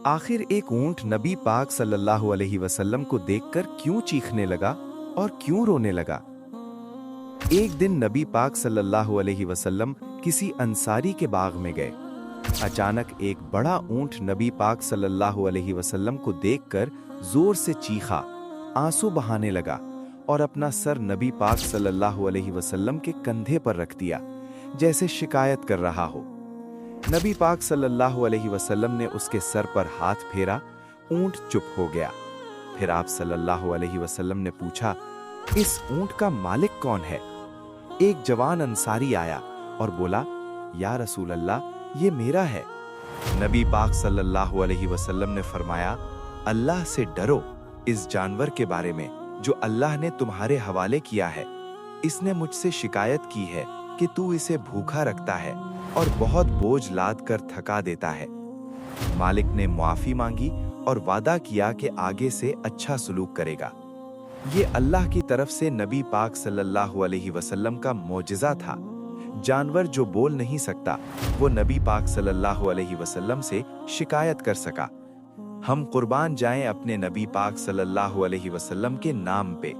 आखिर एक ऊंट नबी पाक सल्लल्लाहु अलैहि वसल्लम को देखकर क्यों चीखने लगा और क्यों रोने लगा? एक दिन नबी पाक सल्लल्लाहु अलैहि वसल्लम किसी अंसारी के बाग में गए। अचानक एक बड़ा ऊंट नबी पाक सल्लल्लाहु अलैहि वसल्लम को देखकर जोर से चीखा, आंसू बहाने लगा और अपना सर नबी पाक सल्लल्लाहु अलैहि वसल्लम के कंधे पर रख दिया, जैसे शिकायत कर रहा हो। नबी पाक सल्लल्लाहु अलैहि वसल्लम ने उसके सर पर हाथ फेरा, ऊंट चुप हो गया। फिर आप सल्लल्लाहु अलैहि वसल्लम ने पूछा, इस ऊंट का मालिक कौन है? एक जवान अंसारी आया और बोला, या रसूल अल्लाह, ये मेरा है। नबी पाक सल्लल्लाहु अलैहि वसल्लम ने फरमाया, अल्लाह से डरो इस जानवर के बारे में जो अल्लाह ने तुम्हारे हवाले किया है। इसने मुझसे शिकायत की है कि तू इसे भूखा रखता है और बहुत बोझ लाद कर थका देता है। मालिक ने मुआफी मांगी और वादा किया कि आगे से अच्छा सलूक करेगा। ये अल्लाह की तरफ से नबी पाक सल्लल्लाहु अलैहि वसल्लम का मोजिज़ा था। जानवर जो बोल नहीं सकता, वो नबी पाक सल्लल्लाहु अलैहि वसल्लम से शिकायत कर सका। हम कुर्बान जाएं अपने नबी पाक सल्लल्लाहु अलैहि वसल्लम के नाम पे।